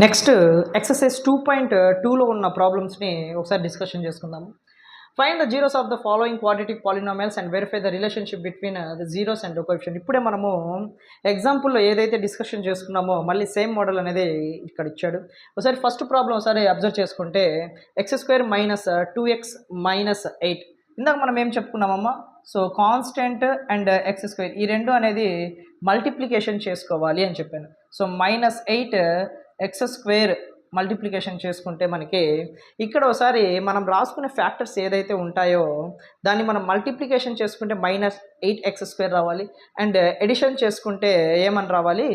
Next exercise 2.2లో ఉన్న ప్రాబ్లమ్స్ని ఒకసారి డిస్కషన్ చేసుకుందాము. Find the zeros of the following quadratic polynomials and verify the relationship between the zeros and coefficient. ఇప్పుడే మనము ఎగ్జాంపుల్లో ఏదైతే డిస్కషన్ చేసుకున్నామో మళ్ళీ సేమ్ మోడల్ అనేది ఇక్కడ ఇచ్చాడు. ఒకసారి ఫస్ట్ ప్రాబ్లం ఒకసారి అబ్జర్వ్ చేసుకుంటే x² - 2x - 8. ఇందాక మనం ఏం చెప్పుకున్నామమ్మా? సో కాన్స్టెంట్ అండ్ x² ఈ రెండు అనేది మల్టిప్లికేషన్ చేసుకోవాలి అని చెప్పాను. సో -8 x² మల్టిప్లికేషన్ చేసుకుంటే మనకి ఇక్కడ ఒకసారి మనం రాసుకునే ఫ్యాక్టర్స్ ఏదైతే ఉంటాయో దాన్ని మనం మల్టిప్లికేషన్ చేసుకుంటే -8 x² రావాలి. అండ్ ఎడిషన్ చేసుకుంటే ఏమని రావాలి?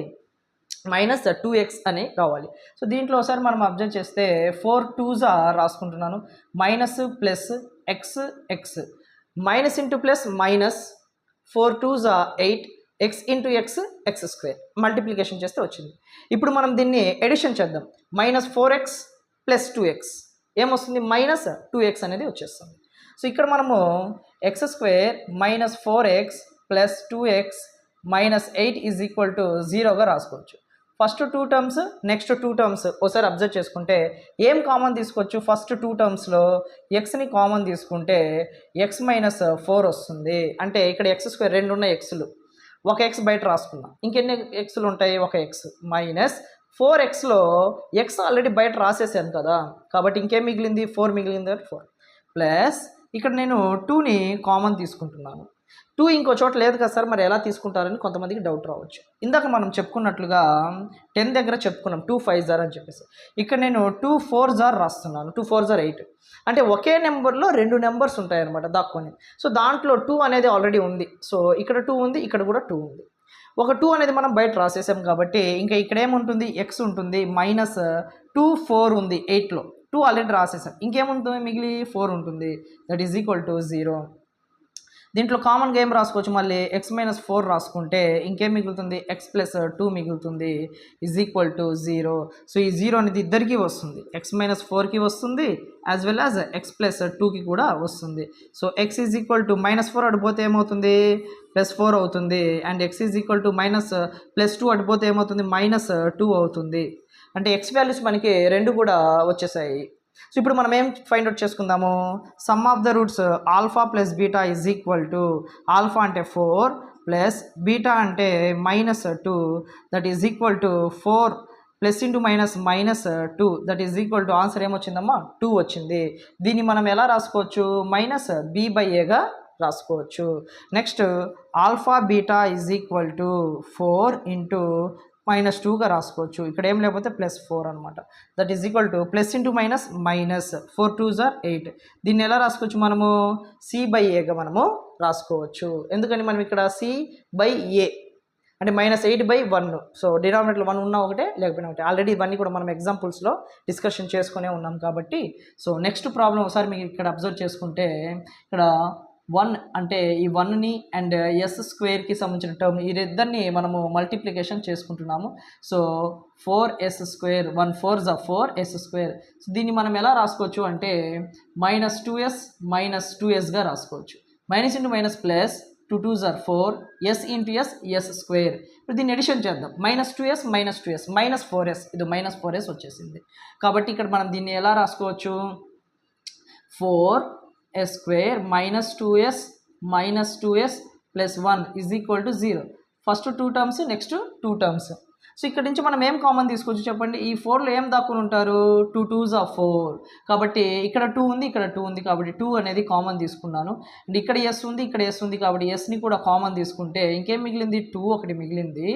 -2x అని రావాలి. సో దీంట్లో ఒకసారి మనం అబ్జర్వ్ చేస్తే 4 2s రాసుకుంటున్నాను. Minus plus x x minus into plus minus 4 2s 8 x into x x² multiplication చేస్తే వచ్చింది. ఇప్పుడు మనం దీన్ని ఎడిషన్ చేద్దాం. -4x + 2x ఏమొస్తుంది? -2x అనేది వచ్చేస్తుంది. సో ఇక్కడ మనము x² - 4x + 2x - 8 = 0గా రాసుకోవచ్చు. ఫస్ట్ 2 టర్మ్స్, నెక్స్ట్ 2 టర్మ్స్ ఒకసారి అబ్జర్వ్ చేసుకుంటే ఏం కామన్ తీసుకోవచ్చు? ఫస్ట్ 2 టర్మ్స్లో ఎక్స్ని కామన్ తీసుకుంటే x - 4 వస్తుంది. అంటే ఇక్కడ x² రెండు ఉన్న ఎక్స్లు, ఒక ఎక్స్ బయట రాసుకున్నాం. ఇంకెన్ని ఎక్స్లు ఉంటాయి? ఒక ఎక్స్. -4xలో ఎక్స్ ఆల్రెడీ బయట రాసేసాను కదా, కాబట్టి ఇంకేం మిగిలింది? 4 మిగిలింది. 4 ప్లస్ ఇక్కడ నేను 2ని కామన్ తీసుకుంటున్నాను. 2 ఇంకో చోట లేదు కదా సార్, మరి ఎలా తీసుకుంటారని కొంతమందికి డౌట్ రావచ్చు. ఇందాక మనం చెప్పుకున్నట్లుగా 10 దగ్గర చెప్పుకున్నాం 2 5s అని చెప్పేసి. ఇక్కడ నేను 2 4s రాస్తున్నాను. 2 4s 8. అంటే ఒకే నెంబర్లో 2 నెంబర్స్ ఉంటాయన్నమాట దాక్కొని. సో దాంట్లో 2 అనేది ఆల్రెడీ ఉంది. సో ఇక్కడ 2 ఉంది, ఇక్కడ కూడా 2 ఉంది. ఒక 2 అనేది మనం బయట రాసేసాం కాబట్టి ఇంకా ఇక్కడ ఏముంటుంది? ఎక్స్ ఉంటుంది. -2 4 ఉంది 8లో. 2 ఆల్రెడీ రాసేసాం. ఇంకేముంటుంది? మిగిలి 4 ఉంటుంది. That is equal to 0. దీంట్లో కామన్గా ఏం రాసుకోవచ్చు? మళ్ళీ x - 4 రాసుకుంటే ఇంకేం మిగులుతుంది? x + 2 మిగులుతుంది = 0. సో ఈ 0 అనేది ఇద్దరికీ వస్తుంది. x - 4కి వస్తుంది, యాజ్ వెల్ యాజ్ x + 2కి కూడా వస్తుంది. సో x -4 అడిపోతే ఏమవుతుంది? +4 అవుతుంది. అండ్ x +2 అడిపోతే ఏమవుతుంది? -2 అవుతుంది. అంటే x వాల్యూస్ మనకి రెండు కూడా వచ్చేసాయి. సో ఇప్పుడు మనం ఏం ఫైండ్ అవుట్ చేసుకుందాము? Sum of the roots alpha plus beta = alpha అంటే 4 ప్లస్ బీటా అంటే -2, that is equal to 4 plus into -2, that is equal to answer ఏమొచ్చిందమ్మా? 2 వచ్చింది. దీన్ని మనం ఎలా రాసుకోవచ్చు? -b/aగా రాసుకోవచ్చు. నెక్స్ట్ ఆల్ఫా బీటా = 4 ఇంటూ -2గా రాసుకోవచ్చు. ఇక్కడ ఏం లేకపోతే +4 అనమాట. That is equal to plus into minus 4 2s 8. దీన్ని ఎలా రాసుకోవచ్చు? మనము c/aగా మనము రాసుకోవచ్చు. ఎందుకని మనం ఇక్కడ c/a అంటే -8/1. సో డినామినేటర్లో 1 ఉన్నా ఒకటే, లేకపోయినా ఒకటే. ఆల్రెడీ ఇవన్నీ కూడా మనం ఎగ్జాంపుల్స్లో డిస్కషన్ చేసుకునే ఉన్నాం కాబట్టి. సో నెక్స్ట్ ప్రాబ్లం ఒకసారి మీకు ఇక్కడ అబ్జర్వ్ చేసుకుంటే ఇక్కడ 1 అంటే ఈ 1ని అండ్ s² సంబంధించిన టర్మ్ ఈ ఇద్దరిని మనము మల్టిప్లికేషన్ చేసుకుంటున్నాము. So 4s², 1 4s 4s². So దీన్ని మనం ఎలా రాసుకోవచ్చు అంటే -2s - 2sగా రాసుకోవచ్చు. Minus into minus plus 2 2s 4, s into s s². ఇప్పుడు దీన్ని ఎడిషన్ చేద్దాం. -2s - 2s -4s, ఇది -4s వచ్చేసింది. కాబట్టి ఇక్కడ మనం దీన్ని ఎలా రాసుకోవచ్చు? 4s² - 2s - 2s + 1 = 0. First 2 terms, next 2 terms. So ఇక్కడ నుంచి మనం ఏం కామన్ తీసుకోవచ్చు చెప్పండి? ఈ 4లో ఏం దాక్కుని ఉంటారు? 2 2s 4. కాబట్టి ఇక్కడ 2 ఉంది, ఇక్కడ 2 ఉంది, కాబట్టి 2 అనేది కామన్ తీసుకున్నాను. అండ్ ఇక్కడ s ఉంది, ఇక్కడ s ఉంది, కాబట్టి sని కూడా కామన్ తీసుకుంటే ఇంకేం మిగిలింది? 2 ఒకటి మిగిలింది,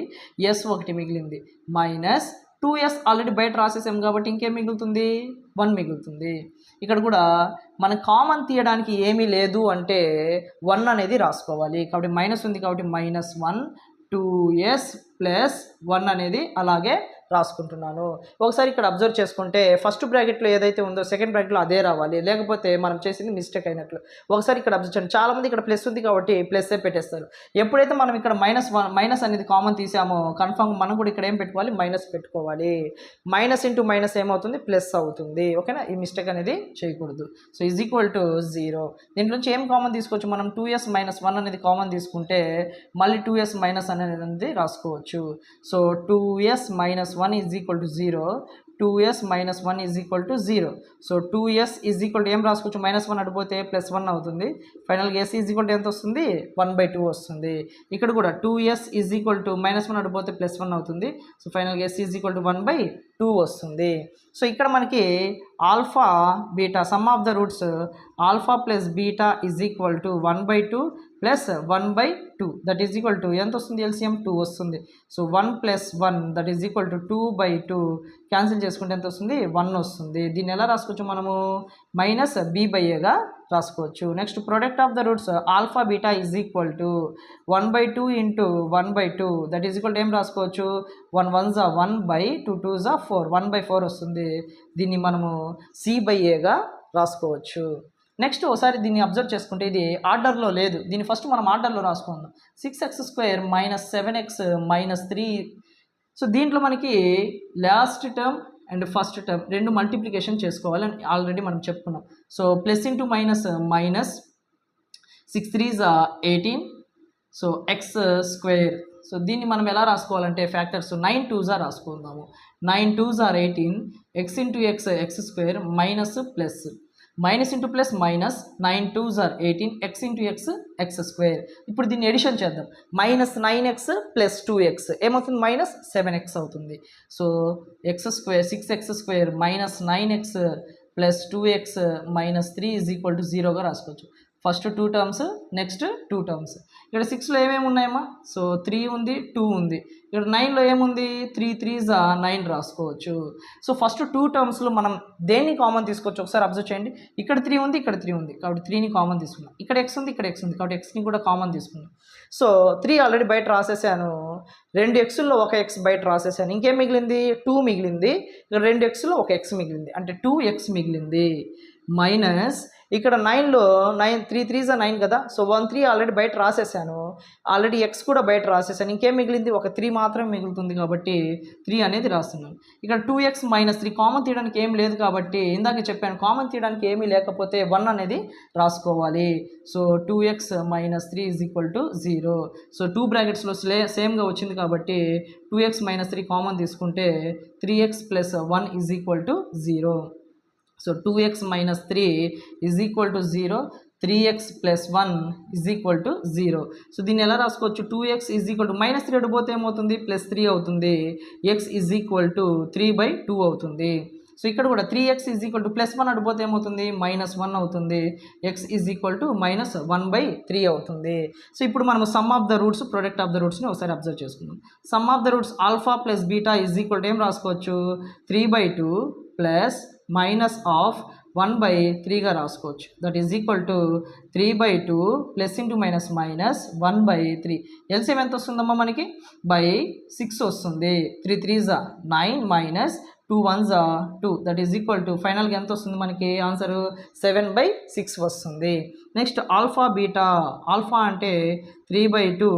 s ఒకటి మిగిలింది. -2s ఆల్రెడీ బయట రాసేసాం కాబట్టి ఇంకేం మిగులుతుంది? 1 మిగులుతుంది. ఇక్కడ కూడా మనకు కామన్ తీయడానికి ఏమీ లేదు అంటే 1 అనేది రాసుకోవాలి. కాబట్టి మైనస్ ఉంది కాబట్టి -1 2s + 1 అనేది అలాగే రాసుకుంటున్నాను. ఒకసారి ఇక్కడ అబ్జర్వ్ చేసుకుంటే ఫస్ట్ బ్రాకెట్లో ఏదైతే ఉందో సెకండ్ బ్రాకెట్లో అదే రావాలి, లేకపోతే మనం చేసింది మిస్టేక్ అయినట్లు. ఒకసారి ఇక్కడ అబ్జర్వ్ చేయండి. చాలామంది ఇక్కడ ప్లస్ ఉంది కాబట్టి ప్లస్సే పెట్టేస్తారు. ఎప్పుడైతే మనం ఇక్కడ మైనస్ అనేది కామన్ తీసామో కన్ఫర్మ్ మనం కూడా ఇక్కడ ఏం పెట్టుకోవాలి? మైనస్ పెట్టుకోవాలి. మైనస్ ఇంటూ మైనస్ ఏమవుతుంది? ప్లస్ అవుతుంది. ఓకేనా? ఈ మిస్టేక్ అనేది చేయకూడదు. సో = 0. దీంట్లో నుంచి ఏం కామన్ తీసుకోవచ్చు? మనం 2s - 1 అనేది కామన్ తీసుకుంటే మళ్ళీ 2s - అనేది రాసుకోవచ్చు. So 2s - 1 = 0. 2s minus 1 is equal to 0. So 2s is equal to ఏం రాసుకోవచ్చు, -1 అడిపోతే +1 అవుతుంది. ఫైనల్గా s is equal to ఎంత వస్తుంది, 1/2 వస్తుంది. ఇక్కడ కూడా 2s is equal to -1 అడిపోతే +1 అవుతుంది. సో ఫైనల్గా s is equal to 1/2 వస్తుంది. సో ఇక్కడ మనకి alpha beta some of the roots alpha plus beta is equal to 1/2 plus 1/2 that is equal to ఎంత వస్తుంది, ఎల్సిఎం 2 వస్తుంది. So 1 + 1 that is equal to 2/2 cancel చేసుకుంటే ఎంత వస్తుంది, 1 వస్తుంది. దీన్ని ఎలా రాసుకోవచ్చు మనము, -b/aగా రాసుకోవచ్చు. Next product of the roots alpha beta is equal to 1/2 into 1/2 that is equal to ఏం రాసుకోవచ్చు, 1 1s 1/2 2 2s 4 1/4 వస్తుంది. దీన్ని మనము c/aగా రాసుకోవచ్చు. నెక్స్ట్ ఒకసారి దీన్ని అబ్జర్వ్ చేసుకుంటే ఇది ఆర్డర్లో లేదు, దీన్ని ఫస్ట్ మనం ఆర్డర్లో రాసుకుందాం. 6x² - 7x - 3. సో దీంట్లో మనకి last term and first term రెండు మల్టిప్లికేషన్ చేసుకోవాలని ఆల్రెడీ మనం చెప్పుకున్నాం. So plus into minus 6 3s 18. So x². So దీన్ని మనం ఎలా రాసుకోవాలంటే ఫ్యాక్టర్స్ 9 2s రాసుకుందాము. 9 2s 18, x into x x² minus plus, minus into plus minus, 9 2s 18, x into x x². ఇప్పుడు దీన్ని ఎడిషన్ చేద్దాం. -9x + 2x ఏమవుతుంది, -7x అవుతుంది. So x² 6x² - 9x + 2x - 3 is equal to 0గా రాసుకోవచ్చు. First 2 terms, next 2 terms. ఇక్కడ 6లో ఏమేమి ఉన్నాయమ్మా, సో 3 ఉంది, 2 ఉంది. ఇక్కడ 9లో ఏముంది, 3 3s 9 రాసుకోవచ్చు. సో ఫస్ట్ 2 టర్మ్స్లో మనం దేన్ని కామన్ తీసుకోవచ్చు ఒకసారి అబ్జర్వ్ చేయండి. ఇక్కడ 3 ఉంది, ఇక్కడ 3 ఉంది కాబట్టి 3ని కామన్ తీసుకున్నాం. ఇక్కడ x ఉంది, ఇక్కడ x ఉంది కాబట్టి xని కూడా కామన్ తీసుకున్నాం. సో 3 ఆల్రెడీ బయట రాసేసాను, 2 xలో ఒక x బయట రాసేసాను. ఇంకేం మిగిలింది, 2 మిగిలింది. ఇక్కడ 2 xలో ఒక x మిగిలింది అంటే 2x మిగిలింది. మైనస్ ఇక్కడ 9లో 3 3s 9 కదా. సో 1 3 ఆల్రెడీ బయట రాసేసాను, ఆల్రెడీ x కూడా బయట రాసేసాను. ఇంకేం మిగిలింది, ఒక 3 మాత్రమే మిగులుతుంది కాబట్టి 3 అనేది రాస్తున్నాను. ఇక్కడ 2x - 3 కామన్ తీయడానికి ఏం లేదు కాబట్టి ఇందాక చెప్పాను కామన్ తీయడానికి ఏమీ లేకపోతే 1 అనేది రాసుకోవాలి. So 2x - 3 is equal to 0. So 2 బ్రాకెట్స్లో సేమ్గా వచ్చింది కాబట్టి 2x - 3 కామన్ తీసుకుంటే 3x + 1 is equal to 0. So 2x - 3 is equal to 0, 3x + 1 is equal to 0. So దీన్ని ఎలా రాసుకోవచ్చు, 2x ఈజ్ ఈక్వల్ టు -3 అడిపోతే ఏమవుతుంది, +3 అవుతుంది. x ఈజ్ ఈక్వల్ టు 3/2 అవుతుంది. సో ఇక్కడ కూడా 3x ఈజ్ ఈక్వల్ టు +1 అడిపోతే ఏమవుతుంది, -1 అవుతుంది. x ఈజ్ ఈక్వల్ టు -1/3 అవుతుంది. సో ఇప్పుడు మనం sum of the roots product of the రూట్స్ని ఒకసారి అబ్జర్వ్ చేసుకుందాం. Sum of the roots alpha plus beta is equal to ఏం రాసుకోవచ్చు, 3/2 ప్లస్ -1/3గా రాసుకోవచ్చు. That is equal to 3/2 plus into minus 1/3. LCM ఎంత వస్తుందమ్మా మనకి, 6 వస్తుంది. 3 3s 9 - 2 1s 2 that is equal to ఫైనల్గా ఎంత వస్తుంది మనకి ఆన్సర్ 7/6 వస్తుంది. నెక్స్ట్ ఆల్ఫా బీటా, ఆల్ఫా అంటే 3/2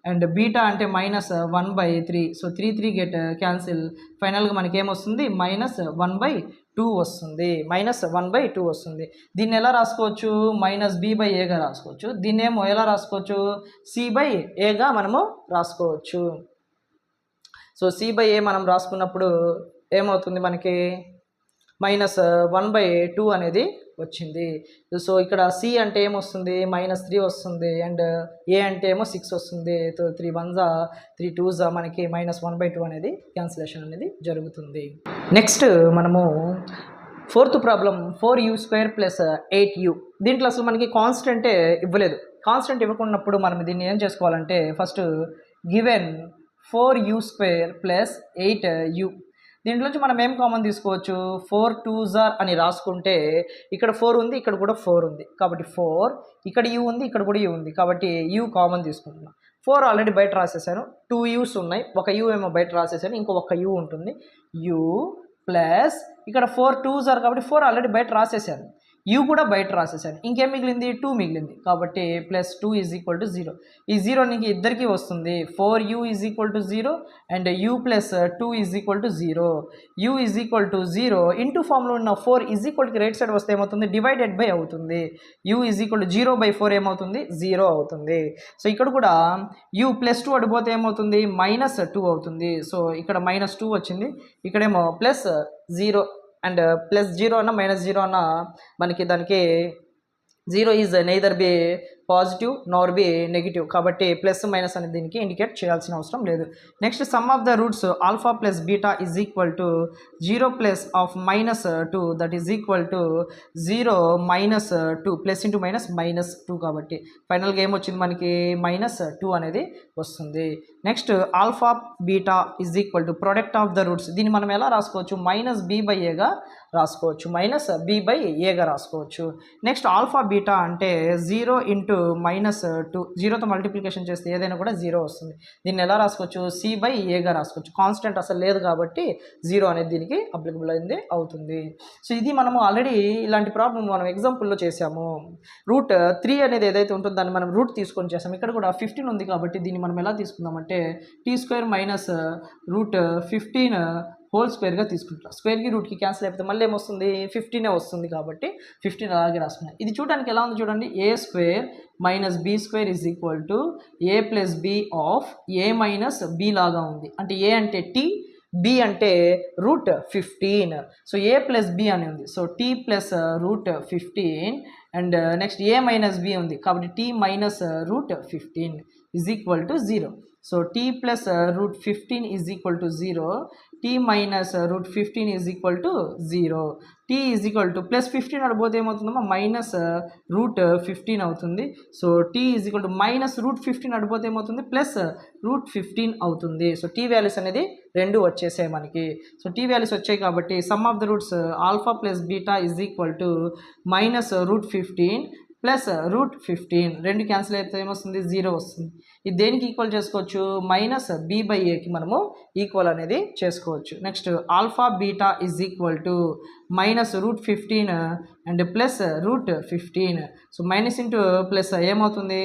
అండ్ బీటా అంటే -1/3. సో 3 3 గెట్ క్యాన్సిల్, ఫైనల్గా మనకి ఏమొస్తుంది, -1/2 వస్తుంది. -1/2 వస్తుంది. దీన్ని ఎలా రాసుకోవచ్చు, -b/aగా రాసుకోవచ్చు. దీన్ని ఏమో ఎలా రాసుకోవచ్చు, c/aగా మనము రాసుకోవచ్చు. సో c/a మనం రాసుకున్నప్పుడు ఏమవుతుంది మనకి, -1/2 అనేది వచ్చింది. సో ఇక్కడ c అంటే ఏమొస్తుంది, -3 వస్తుంది అండ్ a అంటే ఏమో 6 వస్తుంది. 3 1s 3 2s మనకి -1/2 అనేది క్యాన్సిలేషన్ అనేది జరుగుతుంది. నెక్స్ట్ మనము 4th ప్రాబ్లం 4u² + 8u. దీంట్లో అసలు మనకి కాన్స్టెంటే ఇవ్వలేదు. కాన్స్టెంట్ ఇవ్వకున్నప్పుడు మనం దీన్ని ఏం చేసుకోవాలంటే ఫస్ట్ గివెన్ 4u² + 8u. దీంట్లోంచి మనం ఏం కామన్ తీసుకోవచ్చు, 4 2s అని రాసుకుంటే ఇక్కడ 4 ఉంది, ఇక్కడ కూడా 4 ఉంది కాబట్టి 4, ఇక్కడ u ఉంది, ఇక్కడ కూడా u ఉంది కాబట్టి u కామన్ తీసుకుంటున్నాం. 4 ఆల్రెడీ బయట రాసేసాను, 2 u's ఉన్నాయి, ఒక u ఏమో బయట రాసేసాను, ఇంకొక u ఉంటుంది. u ప్లస్ ఇక్కడ 4 2s కాబట్టి 4 ఆల్రెడీ బయట రాసేసాను. యూ కూడా బయట రాసేసాను, ఇంకేం మిగిలింది 2 మిగిలింది, కాబట్టి +2 ఈజ్ ఈక్వల్ టు 0. ఈ 0 నీకు ఇద్దరికి వస్తుంది, 4u is equal to 0 and u plus 2 is equal to 0. u is equal to 0 into ఫామ్లో ఉన్న 4 ఈజ్ ఈక్వల్కి రైట్ సైడ్ వస్తే ఏమవుతుంది, డివైడెడ్ బై అవుతుంది. u ఈజ్ ఈక్వల్ టు 0/4 ఏమవుతుంది, 0 అవుతుంది. సో ఇక్కడ కూడా u +2 అడిపోతే ఏమవుతుంది, -2 అవుతుంది. సో ఇక్కడ -2 వచ్చింది, ఇక్కడేమో +0 అండ్ +0 అన్న -0 అన్న మనకి దానికి 0 is neither B positive Nar B negative, కాబట్టి ప్లస్ మైనస్ అనేది దీనికి ఇండికేట్ చేయాల్సిన అవసరం లేదు. Next some of the roots alpha plus beta is equal to 0 plus of -2 that is equal to 0 -2 plus into minus -2, కాబట్టి ఫైనల్గా ఏమొచ్చింది మనకి -2 అనేది వస్తుంది. Next alpha beta is equal to product of the roots, దీన్ని మనం ఎలా రాసుకోవచ్చు, -b/aగా రాసుకోవచ్చు, -b/aగా రాసుకోవచ్చు. నెక్స్ట్ ఆల్ఫా బీటా అంటే 0 ఇంటూ -2, 0తో మల్టిప్లికేషన్ చేస్తే ఏదైనా కూడా 0 వస్తుంది. దీన్ని ఎలా రాసుకోవచ్చు, c/aగా రాసుకోవచ్చు. కాన్స్టెంట్ అసలు లేదు కాబట్టి 0 అనేది దీనికి అప్లికబుల్ అయింది అవుతుంది. సో ఇది మనము ఆల్రెడీ ఇలాంటి ప్రాబ్లం మనం ఎగ్జాంపుల్లో చేసాము. √3 అనేది ఏదైతే ఉంటుందో దాన్ని మనం రూట్ తీసుకొని చేసాము. ఇక్కడ కూడా 15 ఉంది కాబట్టి దీన్ని మనం ఎలా తీసుకుందామంటే t² -√15 హోల్ స్క్వేర్గా తీసుకుంటాం. స్క్వేర్కి రూట్కి క్యాన్సిల్ అయిపోతే మళ్ళీ ఏమొస్తుంది, 15 వస్తుంది, కాబట్టి 15 అలాగే రాసుకున్నాం. ఇది చూడడానికి ఎలా ఉంది చూడండి, a² -b² is equal to a + b of a - b లాగా ఉంది. అంటే a అంటే t, b అంటే √15. సో a + b అని ఉంది, so t + √15 and next a - b ఉంది, కాబట్టి t - √15 is equal to 0. So t + √15 is equal to 0, t - √15 is equal to 0. t is equal to +15 అడిపోతే ఏమవుతుందమ్మా, -√15 అవుతుంది. So t is equal to -√15 అడిపోతే ఏమవుతుంది, +√15 అవుతుంది. So t values అనేది రెండు వచ్చేసాయి మనకి. So t values వచ్చాయి కాబట్టి some of the roots alpha plus beta is equal to -√15 +√15, రెండు క్యాన్సిల్ అయితే ఏమొస్తుంది, 0 వస్తుంది. ఇది దేనికి ఈక్వల్ చేసుకోవచ్చు, -b/aకి మనము ఈక్వల్ అనేది చేసుకోవచ్చు. Next alpha beta is equal to -√15 and +√15. So minus into plus ఏమవుతుంది,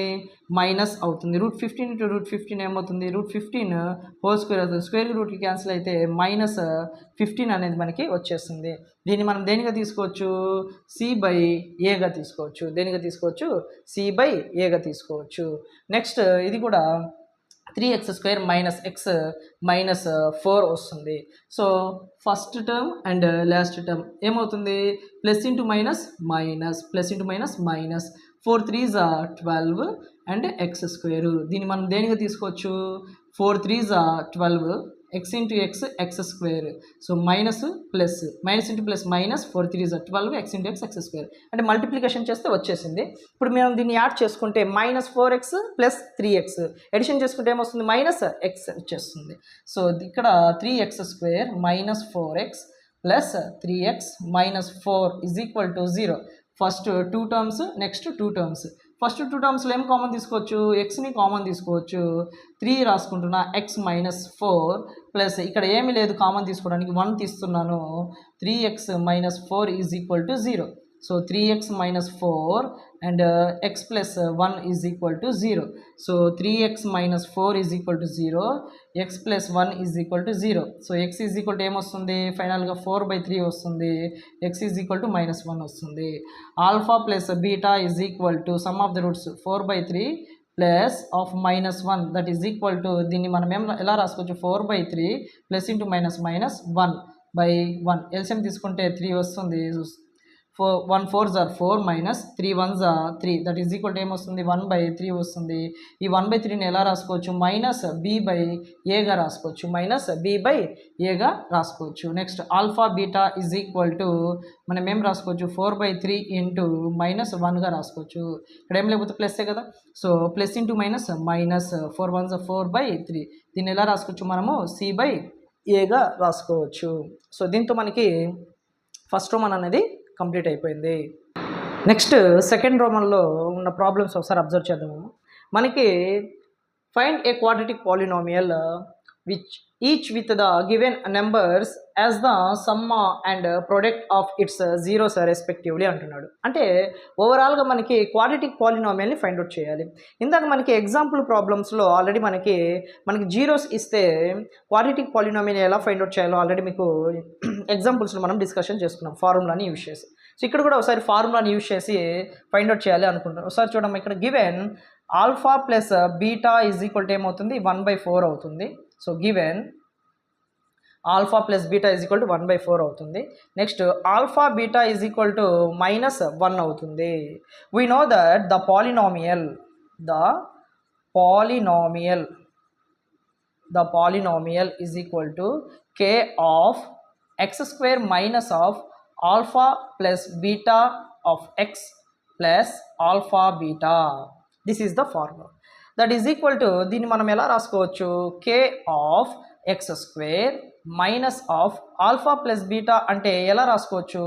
మైనస్ అవుతుంది. √15 ఇంటూ √15 ఏమవుతుంది, √15 హోల్ స్క్వేర్ అవుతుంది. స్క్వేర్ రూట్కి క్యాన్సిల్ అయితే -15 అనేది మనకి వచ్చేస్తుంది. దీన్ని మనం దేనిగా తీసుకోవచ్చు, c/aగా తీసుకోవచ్చు. దేనిగా తీసుకోవచ్చు, c/aగా తీసుకోవచ్చు. నెక్స్ట్ ఇది కూడా 3x² - x -4 వస్తుంది. So first term and last term ఏమవుతుంది, plus into minus minus, plus into minus minus, 4 3s are 12 and x². దీన్ని మనం దేనిగా తీసుకోవచ్చు, 4 3s are 12, x into x x². So minus plus, minus into plus minus, 4 3s are 12, x into x x². అంటే multiplication చేస్తే వచ్చేసింది. ఇప్పుడు మేము దీన్ని add చేసుకుంటే -4x + 3x, ఎడిషన్ చేసుకుంటే ఏమొస్తుంది, -x వచ్చేస్తుంది. సో ఇక్కడ 3x² - 4x + 3x - 4 is equal to 0. First 2 terms, next 2 terms. First 2 టర్మ్స్లో ఏం కామన్ తీసుకోవచ్చు, ఎక్స్ని కామన్ తీసుకోవచ్చు. 3 రాసుకుంటున్నా, x - 4 ప్లస్ ఇక్కడ ఏమీ లేదు కామన్ తీసుకోవడానికి, 1 తీస్తున్నాను, 3x - 4 is equal to 0. So 3x - 4 and x + 1 is equal to 0. So 3x - 4 is equal to 0, x + 1 is equal to 0. So x is equal to ఏమొస్తుంది, ఫైనల్గా 4/3 వస్తుంది, x ఈజ్ ఈక్వల్ టు -1 వస్తుంది. Alpha plus beta is equal to some of the roots 4/3 plus of -1 that is equal to, దీన్ని మనం ఎలా రాసుకోవచ్చు, 4/3 plus into minus minus 1/1. LCM తీసుకుంటే 3 వస్తుంది. 1 4s are 4 minus 3 1s are 3 that is equal to ఏమొస్తుంది, 1/3 వస్తుంది. ఈ 1/3ని ఎలా రాసుకోవచ్చు, -b/aగా రాసుకోవచ్చు, -b/aగా రాసుకోవచ్చు. Next alpha beta is equal to మనం ఏం రాసుకోవచ్చు, 4/3 ఇంటూ -1గా రాసుకోవచ్చు. ఇక్కడ ఏం లేకపోతే ప్లస్సే కదా, so plus into minus minus, 4 1s are 4/3. దీన్ని ఎలా రాసుకోవచ్చు, మనము c/aగా రాసుకోవచ్చు. సో దీంతో మనకి ఫస్ట్ రోమన్ అనేది కంప్లీట్ అయిపోయింది. నెక్స్ట్ సెకండ్ రోమన్లో ఉన్న ప్రాబ్లమ్స్ ఒకసారి అబ్జర్వ్ చేద్దాము. మనకి find a quadratic polynomial which each with the given numbers as the sum and product of its zeros respectively అంటున్నాడు. అంటే ఓవరాల్గా మనకి క్వాడ్రాటిక్ పాలినామియల్ని ఫైండ్ అవుట్ చేయాలి. ఇందాక మనకి ఎగ్జాంపుల్ ప్రాబ్లమ్స్లో ఆల్రెడీ మనకి జీరోస్ ఇస్తే క్వాడ్రాటిక్ పాలినామియల్ ఎలా ఫైండ్ అవుట్ చేయాలో ఆల్రెడీ మీకు ఎగ్జాంపుల్స్లో మనం డిస్కషన్ చేసుకున్నాం ఫార్ములాని యూజ్ చేసి. సో ఇక్కడ కూడా ఒకసారి ఫార్ములాని యూజ్ చేసి ఫైండ్ అవుట్ చేయాలి అనుకుంటున్నాం. ఒకసారి చూడమ్మా, ఇక్కడ given alpha plus beta is equal to ఏమవుతుంది 1/4 అవుతుంది. So given alpha plus beta is equal to 1/4 అవుతుంది. Next alpha beta is equal to -1 అవుతుంది. We know that the polynomial is equal to k of x² minus of alpha plus beta of x plus alpha beta. This is the formula. That is equal to దీన్ని మనం ఎలా రాసుకోవచ్చు, k of x² minus of alpha plus beta అంటే ఎలా రాసుకోవచ్చు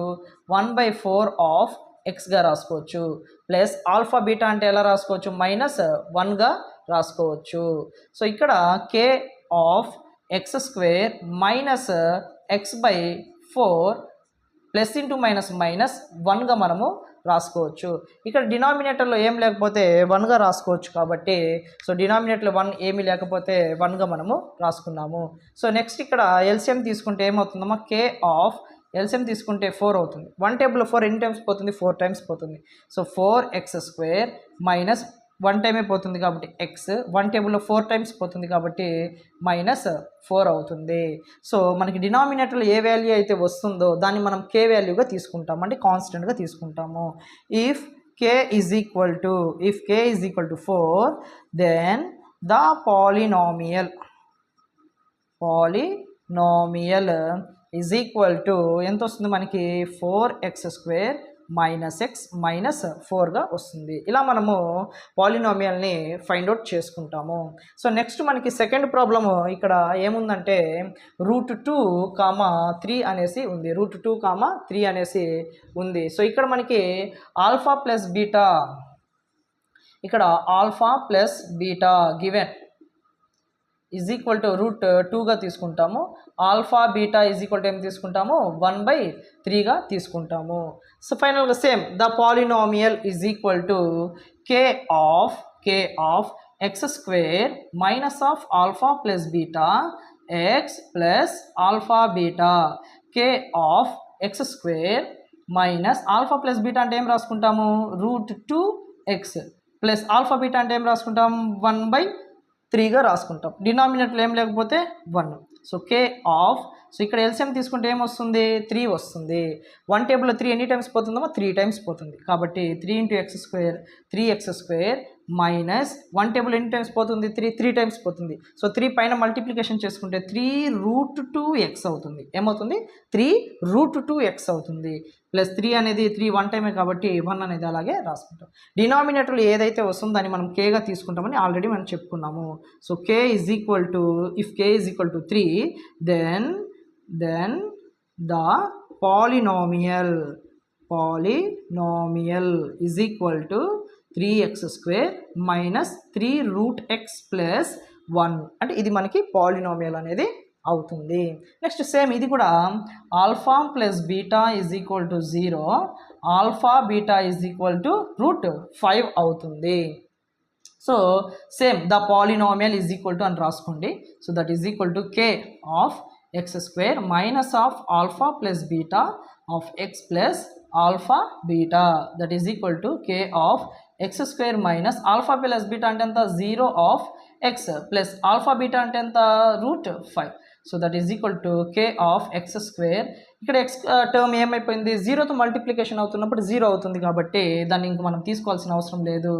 1/4 of ఎక్స్గా రాసుకోవచ్చు, plus alpha beta అంటే ఎలా రాసుకోవచ్చు -1గా రాసుకోవచ్చు. సో ఇక్కడ k of x² minus x/4 plus into -1గా మనము రాసుకోవచ్చు. ఇక్కడ డినామినేటర్లో ఏం లేకపోతే 1గా రాసుకోవచ్చు కాబట్టి సో డినామినేటర్లో 1 ఏమీ లేకపోతే 1గా మనము రాసుకున్నాము. సో నెక్స్ట్ ఇక్కడ ఎల్సిఎం తీసుకుంటే ఏమవుతుందమ్మా, k ఆఫ్ ఎల్సిఎం తీసుకుంటే 4 అవుతుంది. 1 టేబుల్లో 4 ఎన్ని టైమ్స్ పోతుంది, 4 టైమ్స్ పోతుంది. సో 4x² మైనస్ 1 టైమే పోతుంది కాబట్టి x, 1 టేబుల్లో 4 టైమ్స్ పోతుంది కాబట్టి -4 అవుతుంది. సో మనకి డినామినేటర్లో ఏ వాల్యూ అయితే వస్తుందో దాన్ని మనం k వాల్యూగా తీసుకుంటాము, అంటే కాన్స్టెంట్గా తీసుకుంటాము. If k is equal to 4 then the polynomial is equal to ఎంత వస్తుంది మనకి 4x² మైనస్ x మైనస్ 4గా వస్తుంది. ఇలా మనము పాలినామియల్ని ఫైండ్ అవుట్ చేసుకుంటాము. సో నెక్స్ట్ మనకి సెకండ్ ప్రాబ్లము ఇక్కడ ఏముందంటే √2, 3 అనేసి ఉంది. √2, 3 అనేసి ఉంది. సో ఇక్కడ మనకి alpha plus beta given is equal to √2గా తీసుకుంటాము. Alpha beta is equal to ఏం తీసుకుంటాము 1/3గా తీసుకుంటాము. సో ఫైనల్గా same the polynomial is equal to k of x² minus of alpha plus beta x plus alpha beta. k of x² minus alpha plus beta అంటే ఏం రాసుకుంటాము √2x plus alpha beta అంటే ఏం రాసుకుంటాం 1/3గా రాసుకుంటాం. డినామినేటర్లో ఏం లేకపోతే 1. సో k ఆఫ్, సో ఇక్కడ LCM తీసుకుంటే ఏమొస్తుంది 3 వస్తుంది. 1 టేబుల్లో 3 ఎన్ని టైమ్స్ పోతుందమ్మా 3 టైమ్స్ పోతుంది కాబట్టి 3 × x² 3x² మైనస్ 1 టేబుల్ ఎన్ని టైమ్స్ పోతుంది 3 టైమ్స్ పోతుంది. సో 3 పైన మల్టిప్లికేషన్ చేసుకుంటే 3√2x అవుతుంది. ఏమవుతుంది 3√2x అవుతుంది. ప్లస్ 3 అనేది 3 1 టైమే కాబట్టి 1 అనేది అలాగే రాసుకుంటాం. డినామినేటర్లో ఏదైతే వస్తుందో దాన్ని మనం kగా తీసుకుంటామని ఆల్రెడీ మనం చెప్పుకున్నాము. So k is equal to if k is equal to 3 then the polynomial is equal to 3x² minus 3√x plus 1 అంటే ఇది మనకి పాలినామియల్ అనేది అవుతుంది. నెక్స్ట్ సేమ్ ఇది కూడా alpha plus beta is equal to 0, alpha beta is equal to √5 అవుతుంది. So same the polynomial is equal to అని రాసుకోండి. So that is equal to k of x² minus of alpha plus beta of x plus alpha beta, that is equal to k of x² minus alpha plus beta అంటే ఎంత 0 of x plus alpha beta అంటే ఎంత √5. So that is equal to k of x². ఇక్కడ x term ఏమైపోయింది 0తో multiplication అవుతున్నప్పుడు 0 అవుతుంది కాబట్టి దాన్ని ఇంక మనం తీసుకోవాల్సిన అవసరం లేదు,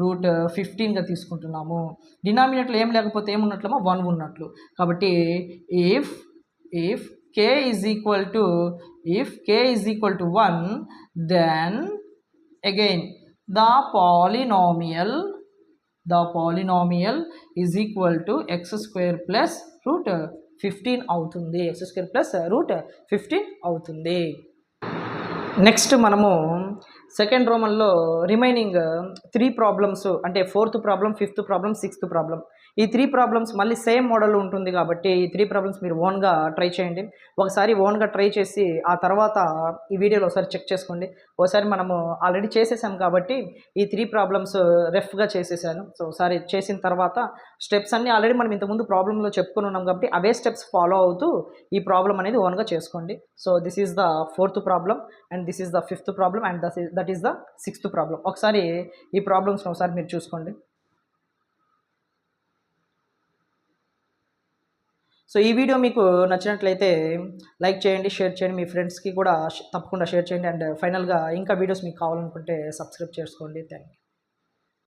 √15గా తీసుకుంటున్నాము. డినామినేటర్లో ఏం లేకపోతే ఏమున్నట్లమో 1 ఉన్నట్లు కాబట్టి if k is equal to 1 then again the polynomial is equal to x² plus √15 అవుతుంది. x² plus √15 అవుతుంది. నెక్స్ట్ మనము సెకండ్ రోమన్లో రిమైనింగ్ 3 ప్రాబ్లమ్స్ అంటే 4th problem, 5th problem, 6th problem. ఈ 3 ప్రాబ్లమ్స్ మళ్ళీ సేమ్ మోడల్ ఉంటుంది కాబట్టి ఈ 3 ప్రాబ్లమ్స్ మీరు ఓన్గా ట్రై చేయండి. ఒకసారి ఓన్గా ట్రై చేసి ఆ తర్వాత ఈ వీడియోలో ఒకసారి చెక్ చేసుకోండి. ఒకసారి మనము ఆల్రెడీ చేసేసాం కాబట్టి ఈ 3 ప్రాబ్లమ్స్ రఫ్గా చేసేసాను. సో ఒకసారి చేసిన తర్వాత స్టెప్స్ అన్నీ ఆల్రెడీ మనం ఇంతకుముందు ప్రాబ్లంలో చెప్పుకొని ఉన్నాం కాబట్టి అవే స్టెప్స్ ఫాలో అవుతూ ఈ ప్రాబ్లం అనేది ఓన్గా చేసుకోండి. So this is the 4th problem and this is the 5th problem and that is the 6th problem. ఒకసారి ఈ ప్రాబ్లమ్స్ని ఒకసారి మీరు చూసుకోండి. సో ఈ వీడియో మీకు నచ్చినట్లయితే లైక్ చేయండి, షేర్ చేయండి, మీ ఫ్రెండ్స్కి కూడా తప్పకుండా షేర్ చేయండి. అండ్ ఫైనల్గా ఇంకా వీడియోస్ మీకు కావాలనుకుంటే సబ్స్క్రైబ్ చేసుకోండి. Thank you.